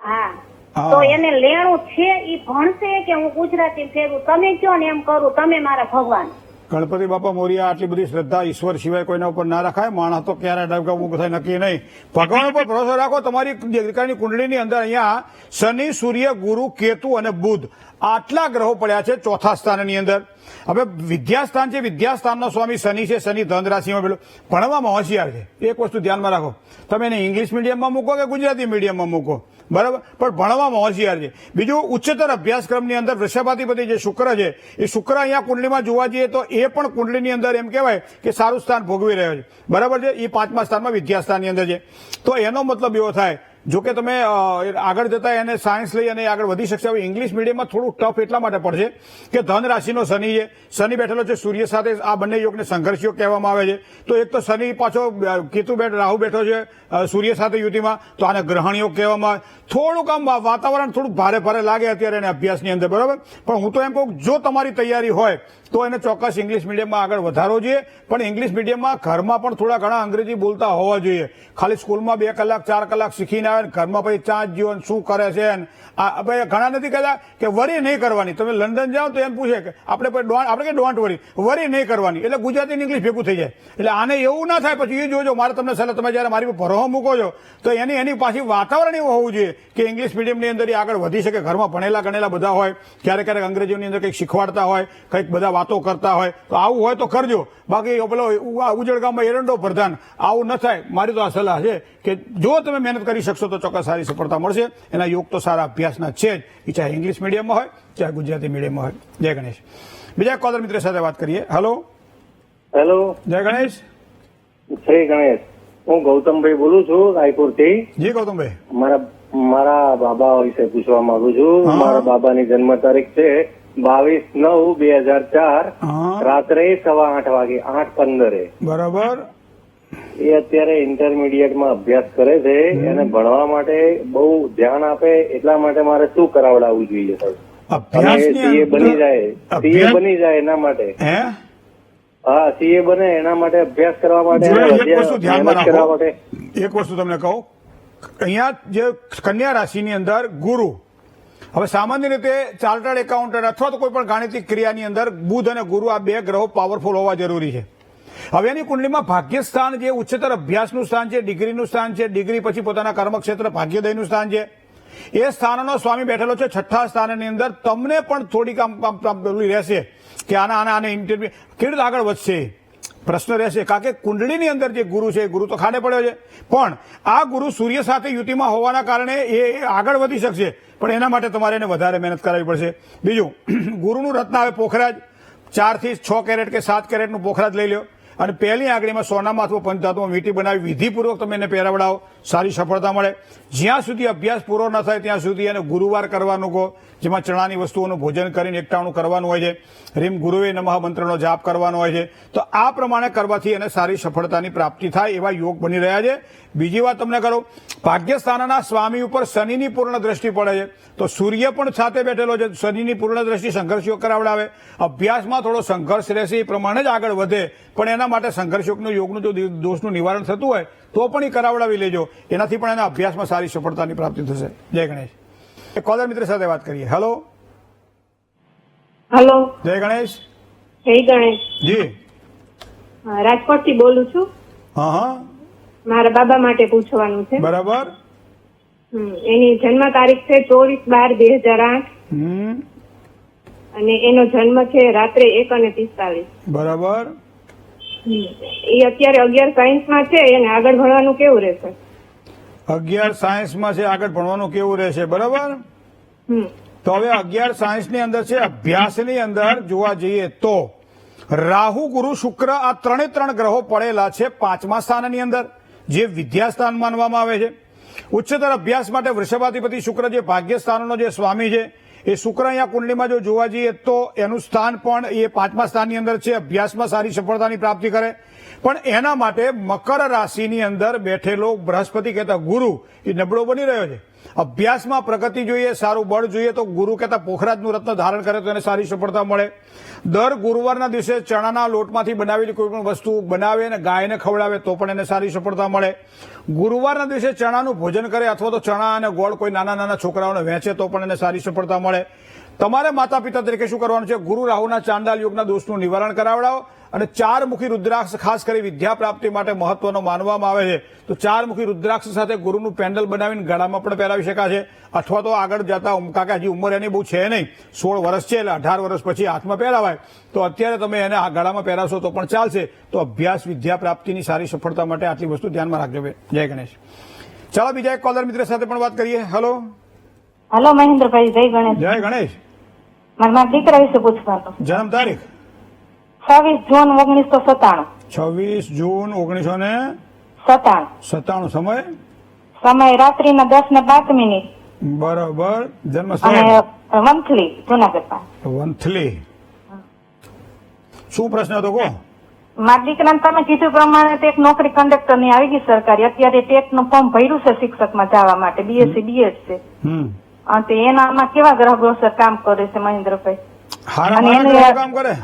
હા. હા. તો એને લેણું છે, ઈ ભણશે કે હું ગુજરાતી ફેરવું? તમે કયો ને એમ કરું, તમે મારા ભગવાન. ગણપતિ બાપા મોરિયા, આટલી બધી શ્રદ્ધા ઈશ્વર સિવાય કોઈના ઉપર ના રખાય. માણસ તો ક્યારે ડબકાવું થાય નક્કી નહીં. ભગવાન ઉપર ભરોસો રાખો. તમારી દીકરાની કુંડળીની અંદર અહીંયા શનિ, સૂર્ય, ગુરુ, કેતુ અને બુધ આટલા ગ્રહો પડ્યા છે ચોથા સ્થાનની અંદર. હવે વિદ્યાસ્થાન છે, વિદ્યાસ્થાનનો સ્વામી શનિ છે. શનિ ધન રાશિમાં પેલો ભણવામાં હોશિયાર છે. એક વસ્તુ ધ્યાનમાં રાખો, તમે એને ઇંગ્લિશ મીડિયમમાં મૂકો કે ગુજરાતી મીડિયમમાં મૂકો, બરાબર, પણ ભણવામાં હોશિયાર છે. બીજું, ઉચ્ચતર અભ્યાસક્રમની અંદર વૃષભાધિપતિ જે શુક્ર છે, એ શુક્ર અહીંયા કુંડલીમાં જોવા જઈએ તો એ પણ કુંડલીની અંદર એમ કહેવાય કે સારું સ્થાન ભોગવી રહ્યો છે, બરાબર છે. એ 5મા સ્થાનમાં વિદ્યાસ્થાનની અંદર છે. તો એનો મતલબ એવો થાય, જો કે તમે આગળ જતા એને સાયન્સ લઈ અને આગળ વધી શકશે. હવે ઇંગ્લિશ મીડિયમમાં થોડું ટફ એટલા માટે પડશે કે ધન રાશિનો શનિ છે. શનિ બેઠેલો છે સૂર્ય સાથે. આ બંને યોગને સંઘર્ષ યોગ કહેવામાં આવે છે. તો એક તો શનિ પાછો કેતુ રાહુ બેઠો છે સૂર્ય સાથે યુતિમાં, તો આને ગ્રહણ યોગ કહેવામાં આવે. થોડુંક આમ વાતાવરણ થોડું ભારે લાગે અત્યારે એને અભ્યાસની અંદર, બરાબર. પણ હું તો એમ કહું, જો તમારી તૈયારી હોય તો એને ચોક્કસ ઇંગ્લિશ મીડિયમમાં આગળ વધારવો જોઈએ. પણ ઇંગ્લિશ મીડિયમમાં ઘરમાં પણ થોડા ઘણા અંગ્રેજી બોલતા હોવા જોઈએ. ખાલી સ્કૂલમાં 2 કલાક 4 કલાક શીખીને આવે, ઘરમાં પછી ચાંચ જીવન શું કરે છે. ઘણા નથી કહેતા કે વરી નહીં કરવાની. તમે લંડન જાઓ તો એમ પૂછે કે આપણે કે ડોન્ટ વરી નહીં કરવાની, એટલે ગુજરાતી ઇંગ્લિશ ભેગું થઈ જાય. એટલે આને એવું ના થાય. પછી એ જોજો, મારે તમને સલાહ, તમે જયારે મારી પર ભરોસો મૂકો છો તો એની પાછી વાતાવરણ એવું હોવું જોઈએ કે ઇંગ્લિશ મીડિયમની અંદર આગળ વધી શકે. ઘરમાં ભણેલા ગણેલા બધા હોય, ક્યારેક અંગ્રેજીની અંદર કંઈક શીખવાડતા હોય, કંઈક બધા વાતો કરતા હોય, તો આવું હોય તો કરજો. બાકી પેલો ઉજળગામમાં એરંડો પ્રધાન આવું ન થાય. મારી તો આ સલાહ છે કે જો તમે મહેનત કરી શકશો તો ચોક્કસ સારી સફળતા મળશે. એના યોગ તો સારા અભ્યાસના છે જ, ચાહે ઇંગ્લિશ મીડિયમમાં હોય ચાહે ગુજરાતી મીડિયમમાં હોય. જય ગણેશ. બીજા કોલર મિત્ર સાથે વાત કરીએ. હલો, હેલો, જય ગણેશ. જય ગણેશ. હું ગૌતમભાઈ બોલું છું રાયપુરથી. જી ગૌતમભાઈ. મારા બાબા વિશે પૂછવા માંગુ છું. હા. મારા બાબાની જન્મ તારીખ છે 22/9/2004, હા. રાત્રે 8:15 વાગે, 8:15. બરાબર. એ અત્યારે ઇન્ટરમીડિયેટમાં અભ્યાસ કરે છે. એને ભણવા માટે બહુ ધ્યાન આપે, એટલા માટે મારે શું કરાવડાવવું જોઈએ સાહેબ? અને સીએ બની જાય એના માટે. હે? હા, સીએ બને એના માટે અભ્યાસ કરવા માટે, એક વસ્તુ ધ્યાનમાં મહેનત કરવા રાખો. માટે. એક વસ્તુ તમને કહું, અહીંયા જે કન્યા રાશિની અંદર ગુરુ, હવે સામાન્ય રીતે ચાર્ટર્ડ એકાઉન્ટન્ટ અથવા તો કોઈ પણ ગાણિતિક ક્રિયાની અંદર બુધ અને ગુરુ આ બે ગ્રહો પાવરફુલ હોવા જરૂરી છે. હવે એની કુંડલીમાં ભાગ્ય સ્થાન જે ઉચ્ચતર અભ્યાસનું સ્થાન છે, ડિગ્રીનું સ્થાન છે, ડિગ્રી પછી પોતાના કર્મક્ષેત્ર ભાગ્યોદયનું સ્થાન છે, એ સ્થાનનો સ્વામી બેઠેલો છે છઠ્ઠા સ્થાનની અંદર. તમને પણ થોડીક આમ રહેશે કે આને ઇન્ટરવ્યુ કેવી રીતે આગળ વધશે પ્રશ્ન રહેશે, કારણ કે કુંડળીની અંદર જે ગુરુ છે ગુરુ તો ખાડે પડ્યો છે, પણ આ ગુરુ સૂર્ય સાથે યુતિમાં હોવાના કારણે એ આગળ વધી શકશે, પણ એના માટે તમારે એને વધારે મહેનત કરાવવી પડશે. બીજું, ગુરુનું રત્ન આવે પોખરાજ, 4 થી 6 કેરેટ કે 7 કેરેટનું પોખરાજ લઈ લો અને પહેલી આંગળીમાં સોનામાં અથવા પંચધાતુમાં વીંટી બનાવી વિધિપૂર્વક તમે એને પહેરાવડાવો, સારી સફળતા મળે. જ્યાં સુધી અભ્યાસ પૂરો ન થાય ત્યાં સુધી એને ગુરુવાર કરવાનું કહો, જેમાં ચણાની વસ્તુઓનું ભોજન કરીને એકટાણું કરવાનું હોય છે, રીમ ગુરુવે નમઃ મંત્રનો જાપ કરવાનો હોય છે. તો આ પ્રમાણે કરવાથી એને સારી સફળતાની પ્રાપ્તિ થાય એવા યોગ બની રહ્યા છે. બીજી વાત તમને કરો, ભાગ્યસ્થાનના સ્વામી ઉપર શનિની પૂર્ણ દ્રષ્ટિ પડે છે, તો સૂર્ય પણ સાથે બેઠેલો છે, શનિની પૂર્ણ દ્રષ્ટિ સંઘર્ષ યોગ કરાવડાવે. અભ્યાસમાં થોડો સંઘર્ષ રહેશે, એ પ્રમાણે જ આગળ વધે, પણ એના માટે સંઘર્ષ યોગનું જો દોષનું નિવારણ થતું હોય તો પણ એ કરાવડાવી લેજો, એનાથી પણ એના અભ્યાસમાં સારી સફળતાની પ્રાપ્તિ થશે. જય ગણેશ. એક કોલર મિત્ર સાથે વાત કરીએ. હેલો. હેલો. જય ગણેશ. જય ગણેશ. જી. રાજકોટ થી બોલું છું. હા. મારા બાબા માટે પૂછવાનું છે. બરાબર. એની જન્મ તારીખ છે 24/12/2008 અને એનો જન્મ છે રાત્રે 1:45. બરાબર. એ અત્યારે 11 સાયન્સમાં છે, એને આગળ ભણવાનું કેવું રહેશે? 11 સાયન્સમાં છે, આગળ ભણવાનું કેવું રહેશે? બરાબર. તો હવે 11 સાયન્સની અંદર છે, અભ્યાસની અંદર જોવા જઈએ તો રાહુ, ગુરુ, શુક્ર આ ત્રણે ગ્રહો પડેલા છે 5મા સ્થાનની અંદર, જે વિદ્યાસ્થાન માનવામાં આવે છે. ઉચ્ચતર અભ્યાસ માટે વૃષભાધિપતિ શુક્ર જે ભાગ્ય સ્થાનનો જે સ્વામી છે, એ શુક્ર અહીંયા કુંડલીમાં જો જોવા જઈએ તો એનું સ્થાન પણ એ 5મા સ્થાનની અંદર છે, અભ્યાસમાં સારી સફળતાની પ્રાપ્તિ કરે. પણ એના માટે મકર રાશિની અંદર બેઠેલો બૃહસ્પતિ કહેતા ગુરુ એ નબળો બની રહ્યો છે. અભ્યાસમાં પ્રગતિ જોઈએ, સારું બળ જોઈએ તો ગુરુ કહેતા પોખરાજનું રત્ન ધારણ કરે તો એને સારી સફળતા મળે. દર ગુરુવારના દિવસે ચણાના લોટમાંથી બનાવેલી કોઈ પણ વસ્તુ બનાવે અને ગાયને ખવડાવે તો પણ એને સારી સફળતા મળે. ગુરુવારના દિવસે ચણાનું ભોજન કરે અથવા તો ચણા અને ગોળ કોઈ નાના છોકરાઓને વહેંચે તો પણ એને સારી સફળતા મળે. તમારે માતા પિતા તરીકે શું કરવાનું છે? ગુરુ રાહુના ચાંડાલ યોગના દોષનું નિવારણ કરાવડાવો અને 4 મુખી રુદ્રાક્ષ ખાસ કરી વિદ્યા પ્રાપ્તિ માટે મહત્વનો માનવામાં આવે છે. તો 4 મુખી રુદ્રાક્ષ સાથે ગુરુનું પેન્ડલ બનાવીને ગળામાં પણ પહેરાવી શકાય છે, અથવા તો આગળ જતા કાકા હજી ઉંમર એની બહુ છે નહીં, 16 વર્ષ છે એટલે 18 વર્ષ પછી હાથમાં પહેરાવાય, તો અત્યારે તમે એને આ ગળામાં પહેરાવશો તો પણ ચાલશે. તો અભ્યાસ વિદ્યા પ્રાપ્તિની સારી સફળતા માટે આટલી વસ્તુ ધ્યાનમાં રાખજો. જય ગણેશ. ચાલો બીજા એક કોલર મિત્ર સાથે પણ વાત કરીએ. હેલો. હેલો મહેન્દ્રભાઈ. જય ગણેશ. જય ગણેશ. મારા દીકરા વિશે પૂછવાનું. જન્મ તારીખ 26 જૂન 1997. 26 જૂન 1997. 97. સમય રાત્રિના 10:05. બરાબર. જન્મ અને સ્થળ વંથલી, જુનાગઢ પાસે. વંથલી. શું પ્રશ્ન હતો કહો? મારા દીકરાને તમે કીધું પ્રમાણે ટેટ નોકરી કંડક્ટર ની આવી ગઈ સરકારી, અત્યારે ટેટ નું ફોર્મ ભર્યું છે શિક્ષકમાં જવા માટે, બીએસસી બીએડ છે. અને એનામાં કેવા ગ્રહ ગોચર કામ કરે છે મહેન્દ્રભાઈ? કામ કરે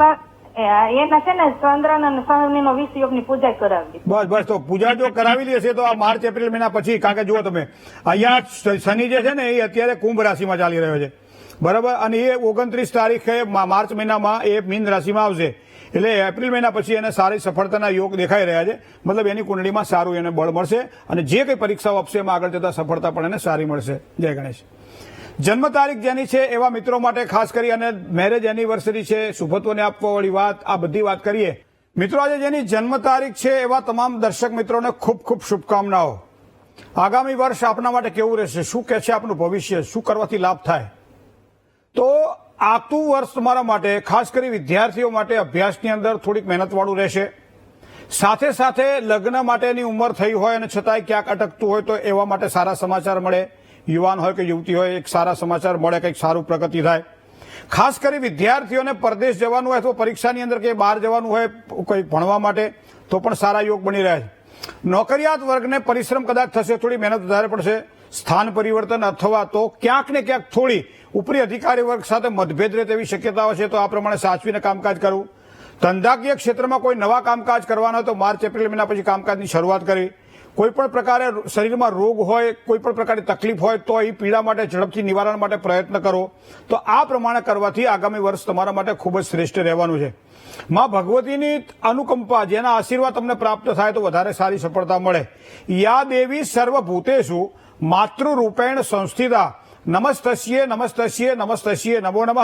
એના છે ને ચંદ્ર અને શનિ નો 20 યોગની પૂજા કરાવી. બસ તો પૂજા જો કરાવી લેશે તો આ માર્ચ એપ્રિલ મહિના પછી, કારણ કે જુઓ તમે અહીંયા શનિ જે છે ને એ અત્યારે કુંભ રાશિમાં ચાલી રહ્યો છે, બરાબર, અને એ 29 તારીખે માર્ચ મહિનામાં એ મીન રાશિમાં આવશે, એટલે એપ્રિલ મહિના પછી એને સારી સફળતાના યોગ દેખાઈ રહ્યા છે. મતલબ એની કુંડળીમાં સારું એને બળ મળશે અને જે કંઈ પરીક્ષાઓ આપશે એમાં આગળ જતા સફળતા પણ એને સારી મળશે. જય ગણેશ. જન્મ તારીખ જેની છે એવા મિત્રો માટે ખાસ કરી અને મેરેજ એનિવર્સરી છે, શુભત્વને આપવા વાળી વાત, આ બધી વાત કરીએ. મિત્રો આજે જેની જન્મ તારીખ છે એવા તમામ દર્શક મિત્રોને ખૂબ ખૂબ શુભકામનાઓ. આગામી વર્ષ આપના માટે કેવું રહેશે, શું કહે છે આપનું ભવિષ્ય, શું કરવાથી લાભ થાય? તો આવતું વર્ષ તમારા માટે ખાસ કરી વિદ્યાર્થીઓ માટે અભ્યાસની અંદર થોડીક મહેનતવાળું રહેશે. સાથે સાથે લગ્ન માટેની ઉંમર થઈ હોય અને છતાંય ક્યાંક અટકતું હોય તો એવા માટે સારા સમાચાર મળે. યુવાન હોય કે યુવતી હોય, એક સારા સમાચાર મળે, કંઈક સારું પ્રગતિ થાય. ખાસ કરી વિદ્યાર્થીઓને પરદેશ જવાનું હોય અથવા પરીક્ષાની અંદર કે બહાર જવાનું હોય કોઈ ભણવા માટે તો પણ સારા યોગ બની રહ્યા છે. નોકરિયાત વર્ગને પરિશ્રમ કદાચ થશે, થોડી મહેનત વધારે પડશે. સ્થાન પરિવર્તન અથવા તો ક્યાંક ને ક્યાંક થોડી ઉપરી અધિકારી વર્ગ સાથે મતભેદ રહે તેવી શક્યતાઓ છે, તો આ પ્રમાણે સાચવીને કામકાજ કરવું. ધંધાકીય ક્ષેત્રમાં કોઈ નવા કામકાજ કરવાના હોય તો માર્ચ એપ્રિલ મહિના પછી કામકાજની શરૂઆત કરવી. કોઈ પણ પ્રકારે શરીરમાં રોગ હોય, કોઈ પણ પ્રકારની તકલીફ હોય તો એ પીડા માટે ઝડપથી નિવારણ માટે પ્રયત્ન કરો. તો આ પ્રમાણે કરવાથી આગામી વર્ષ તમારા માટે ખૂબ જ શ્રેષ્ઠ રહેવાનું છે. માં ભગવતીની અનુકંપા, જેના આશીર્વાદ તમને પ્રાપ્ત થાય તો વધારે સારી સફળતા મળે. યા દેવી સર્વભૂતેષુ માતૃરૂપેણ સંસ્થિતા નમસ્તસ્યે નમસ્તસ્યે નમસ્તસ્યે નમો નમઃ.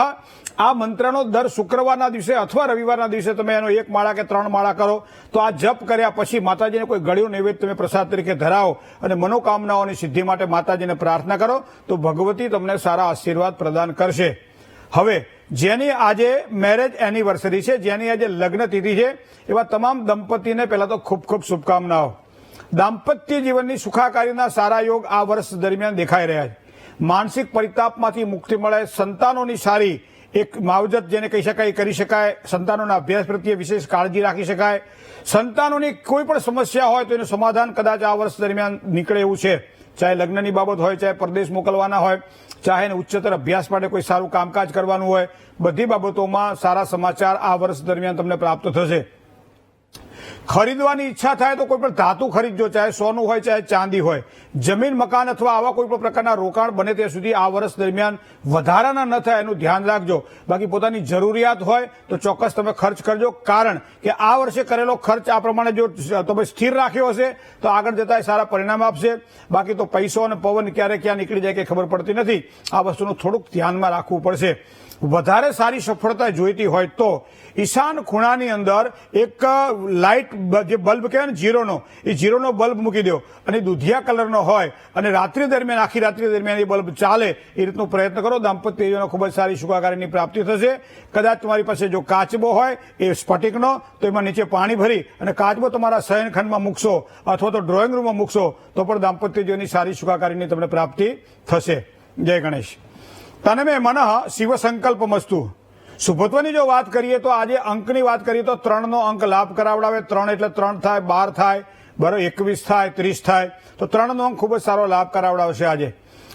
આ મંત્રનો દર શુક્રવારના દિવસે અથવા રવિવારના દિવસે તમે એનો 1 માળા કે 3 માળા કરો તો આ જપ કર્યા પછી માતાજીને કોઈ ગળ્યું નૈવેદ્ય તમે પ્રસાદ તરીકે ધરાવો અને મનોકામનાઓની સિદ્ધિ માટે માતાજીને પ્રાર્થના કરો તો ભગવતી તમને સારા આશીર્વાદ પ્રદાન કરશે. હવે જેની આજે મેરેજ એનિવર્સરી છે, જેની આજે લગ્ન તિથિ છે, એવા તમામ દંપતીને પહેલા તો ખૂબ ખૂબ શુભકામનાઓ. દાંપત્ય જીવનની સુખાકારીના સારા યોગ આ વર્ષ દરમિયાન દેખાઈ રહ્યા છે. માનસિક પરિતાપમાંથી મુક્તિ મળે, સંતાનોની સારી એક માવજત જેને કહી શકાય કરી શકાય, સંતાનોના અભ્યાસ પ્રત્યે વિશેષ કાળજી રાખી શકાય, સંતાનોની કોઈ પણ સમસ્યા હોય તો એનું સમાધાન કદાચ આ વર્ષ દરમિયાન નીકળે એવું છે. ચાહે લગ્નની બાબત હોય, ચાહે પરદેશ મોકલવાના હોય, ચાહે ઉચ્ચતર અભ્યાસ માટે કોઈ સારું કામકાજ કરવાનું હોય, બધી બાબતોમાં સારા સમાચાર આ વર્ષ દરમિયાન તમને પ્રાપ્ત થશે. ખરીદવાની ઈચ્છા થાય તો કોઈ પણ ધાતુ ખરીદજો, ચાહે સોનું હોય ચાહે ચાંદી હોય. જમીન, મકાન અથવા આવા કોઈ પણ પ્રકારના રોકાણ બને ત્યાં સુધી આ વર્ષ દરમિયાન વધારાના ન થાય એનું ધ્યાન રાખજો. બાકી પોતાની જરૂરિયાત હોય તો ચોક્કસ તમે ખર્ચ કરજો, કારણ કે આ વર્ષે કરેલો ખર્ચ આ પ્રમાણે જો તમે સ્થિર રાખ્યો હશે તો આગળ જતા સારા પરિણામ આપશે. બાકી તો પૈસો અને પવન ક્યારે ક્યાં નીકળી જાય કે ખબર પડતી નથી. આ વસ્તુનું થોડુંક ધ્યાનમાં રાખવું પડશે. વધારે સારી સફળતા જોઈતી હોય તો ઈશાન ખૂણાની અંદર એક લાઇટ જે બલ્બ કહેવાય ને જીરોનો, એ જીરોનો બલ્બ મૂકી દો અને દૂધિયા કલરનો હોય અને રાત્રિ દરમિયાન, આખી રાત્રિ દરમિયાન એ બલ્બ ચાલે એ રીતનો પ્રયત્ન કરો. દાંપત્ય જીવનમાં ખૂબ જ સારી સુખાકારીની પ્રાપ્તિ થશે. કદાચ તમારી પાસે જો કાચબો હોય એ સ્ફટિકનો તો એમાં નીચે પાણી ભરી અને કાચબો તમારા શયનખંડમાં મૂકશો અથવા તો ડ્રોઈંગ રૂમમાં મૂકશો તો પણ દાંપત્ય જીવનની સારી સુખાકારીની તમને પ્રાપ્તિ થશે. જય ગણેશ. તને મેં મનઃ શિવ સંકલ્પ મસ્તુ. શુભત્વની જો વાત કરીએ તો આજે અંકની વાત કરીએ તો 3નો અંક લાભ કરાવડાવે. 3 એટલે 3 થાય, 12 થાય, બરાબર, 21 થાય, 30 થાય. તો 3નો અંક ખૂબ જ સારો લાભ કરાવડાવશે આજે.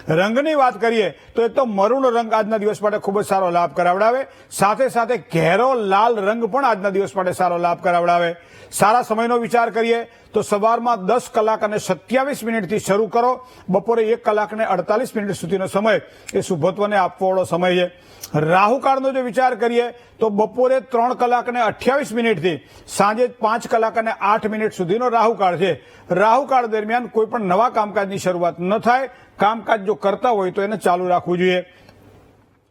રંગની વાત કરીએ તો એક તો મરૂન રંગ આજના દિવસ માટે ખૂબ જ સારો લાભ કરાવડાવે. સાથે સાથે ઘેરો લાલ રંગ પણ આજના દિવસ માટે સારો લાભ કરાવડાવે. સારા સમયનો વિચાર કરીએ તો સવારમાં 10 કલાક અને 27 મિનિટથી શરૂ કરો. બપોરે 1 કલાક અને 48 મિનિટ સુધીનો સમય એ શુભત્વને આપવાવાળો સમય છે. રાહુકાળનો જો વિચાર કરીએ તો બપોરે 3 કલાક અને 28 મિનિટથી સાંજે 5 કલાક અને 8 મિનિટ સુધીનો રાહુકાળ છે. રાહુકાળ દરમિયાન કોઈ પણ નવા કામકાજની શરૂઆત ન થાય. કામકાજ જો કરતા હોય તો એને ચાલુ રાખવું જોઈએ.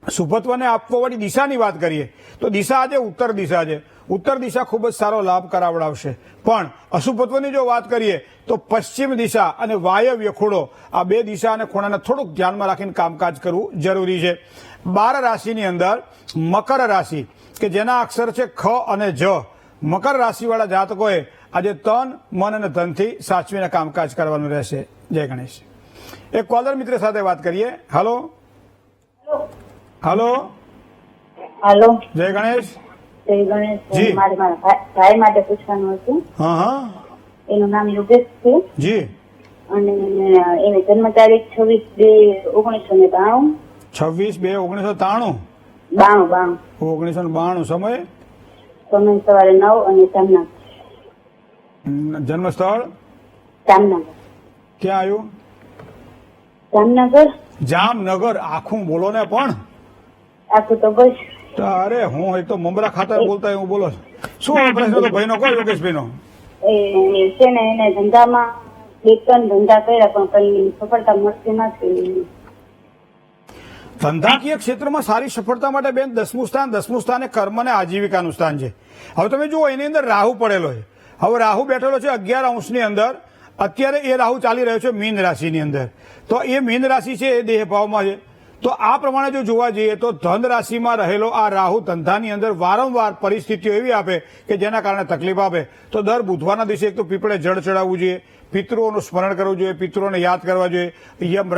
શુભત્વને આપવાવાળી દિશાની વાત કરીએ તો દિશા આજે ઉત્તર દિશા છે. ઉત્તર દિશા ખૂબ જ સારો લાભ કરાવડાવશે. પણ અશુભત્વની જો વાત કરીએ તો પશ્ચિમ દિશા અને વાયવ્ય ખૂણો, આ 2 દિશા અને ખૂણાને થોડુંક ધ્યાનમાં રાખીને કામકાજ કરવું જરૂરી છે. 12 રાશિની અંદર મકર રાશિ કે જેના અક્ષર છે ખ અને જ, મકર રાશિવાળા જાતકોએ આજે તન, મન અને ધનથી સાચવીને કામકાજ કરવાનું રહેશે. જય ગણેશ. એક કોલર મિત્ર સાથે વાત કરીએ. હાલો હાલો હાલો, જય ગણેશ. જય ગણેશ. જી. મારે મારા ભાઈ માટે પૂછવાનું હતું. હા હા એનું નામ યોગેશ છે જી. અને એની જન્મ તારીખ 26/2/1992. 26/2/1993. 92 સમય સમય સવારે 9 અને જામનગર. જન્મ સ્થળ જામનગર. ક્યાં આવ્યું? જામનગર. જામનગર. આખું બોલો ને પણ. આખું તો બસ. અરે હું એક તો મમરા ખાતા બોલતા એવું બોલો છો. શું પ્રશ્ન તો ભાઈનો કહો, યોગેશભાઈનો. એ છે ને એને ધંધામાં 2-3 ધંધા કર્યા પણ કઈ સફળતા મળતી નથી. ધંધાકીય ક્ષેત્રમાં સારી સફળતા માટે બેન 10મું સ્થાન એ કર્મ અને આજીવિકાનું સ્થાન છે. હવે તમે જુઓ એની અંદર રાહુ પડેલો છે. હવે રાહુ બેઠેલો છે 11 અંશની અંદર. અત્યારે એ રાહુ ચાલી રહ્યો છે મીન રાશિની અંદર. તો એ મીન રાશિ છે એ દેહ ભાવમાં છે. તો આ પ્રમાણે જો જોવા જઈએ તો ધન રાશિમાં રહેલો આ રાહુ ધંધાની અંદર વારંવાર પરિસ્થિતિઓ એવી આપે કે જેના કારણે તકલીફ આપે. તો દર બુધવારના દિવસે એક તો પીપળે જળ ચડાવવું જોઈએ, પિતૃઓનું સ્મરણ કરવું જોઈએ, પિતૃઓને યાદ કરવા જોઈએ.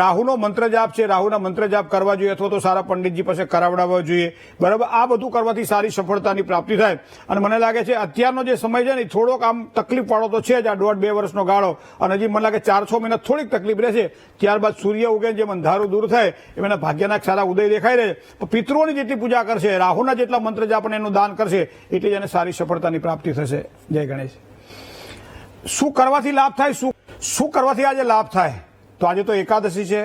રાહુનો મંત્ર જાપ છે, રાહુના મંત્ર જાપ કરવા જોઈએ અથવા તો સારા પંડિતજી પાસે કરાવડાવવા જોઈએ. બરાબર, આ બધું કરવાથી સારી સફળતાની પ્રાપ્તિ થાય. અને મને લાગે છે અત્યારનો જે સમય છે ને થોડોક આમ તકલીફ વાળો તો છે જ, આ 1.5-2 વર્ષનો ગાળો. અને હજી મને લાગે 4-6 મહિના થોડીક તકલીફ રહેશે. ત્યારબાદ સૂર્ય ઉગે, જેમ અંધારું દૂર થાય એમ એના ભાગ્યના સારા ઉદય દેખાઈ રહે. પિતૃઓની જેટલી પૂજા કરશે, રાહુના જેટલા મંત્ર જાપ અને એનું દાન કરશે એટલી જ એને સારી સફળતાની પ્રાપ્તિ થશે. જય ગણેશ. શું કરવાથી લાભ થાય? શું કરવાથી આજે લાભ થાય? તો આજે તો એકાદશી છે,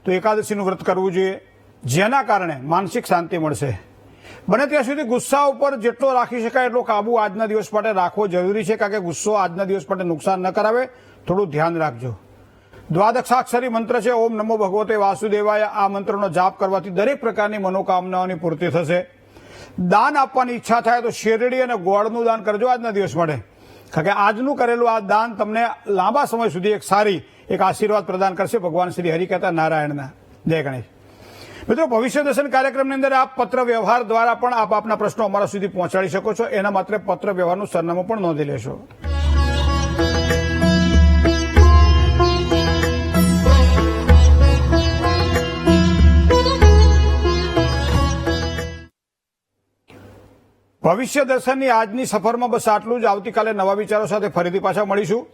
તો એકાદશીનું વ્રત કરવું જોઈએ, જેના કારણે માનસિક શાંતિ મળશે. બને ત્યાં સુધી ગુસ્સા ઉપર જેટલો રાખી શકાય એટલો કાબુ આજના દિવસ માટે રાખવો જરૂરી છે, કારણ કે ગુસ્સો આજના દિવસ માટે નુકસાન ન કરાવે. થોડું ધ્યાન રાખજો. દ્વાદશાક્ષરી મંત્ર છે ઓમ નમો ભગવતે વાસુદેવાય. આ મંત્રનો જાપ કરવાથી દરેક પ્રકારની મનોકામનાઓની પૂર્તિ થશે. દાન આપવાની ઈચ્છા થાય તો શેરડી અને ગોળનું દાન કરજો આજના દિવસ માટે, કારણ કે આજનું કરેલું આ દાન તમને લાંબા સમય સુધી એક સારી એક આશીર્વાદ પ્રદાન કરશે. ભગવાન શ્રી હરિ કહેતા નારાયણના. જય ગણેશ. મિત્રો, ભવિષ્ય દર્શન કાર્યક્રમની અંદર આપ પત્ર વ્યવહાર દ્વારા પણ આપ આપના પ્રશ્નો અમારા સુધી પહોંચાડી શકો છો. એના માત્ર પત્ર વ્યવહારનું સરનામું પણ નોંધી લેશો. ભવિષ્ય દર્શનની આજની સફરમાં બસ આટલું જ. આવતીકાલે નવા વિચારો સાથે ફરીથી પાછા મળીશું.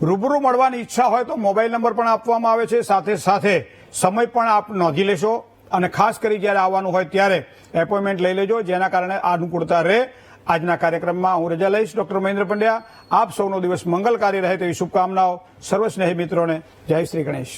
રૂબરૂ મળવાની ઈચ્છા હોય તો મોબાઈલ નંબર પણ આપવામાં આવે છે, સાથે સાથે સમય પણ આપ નોંધી લેશો, અને ખાસ કરી જ્યારે આવવાનું હોય ત્યારે એપોઇન્ટમેન્ટ લઈ લેજો, જેના કારણે અનુકૂળતા રહે. આજના કાર્યક્રમમાં હું રજા લઈશ. ડોક્ટર મહેન્દ્ર પંડ્યા. આપ સૌનો દિવસ મંગલકારી રહે તેવી શુભકામનાઓ. સર્વ સ્નેહી મિત્રોને જય શ્રી ગણેશ.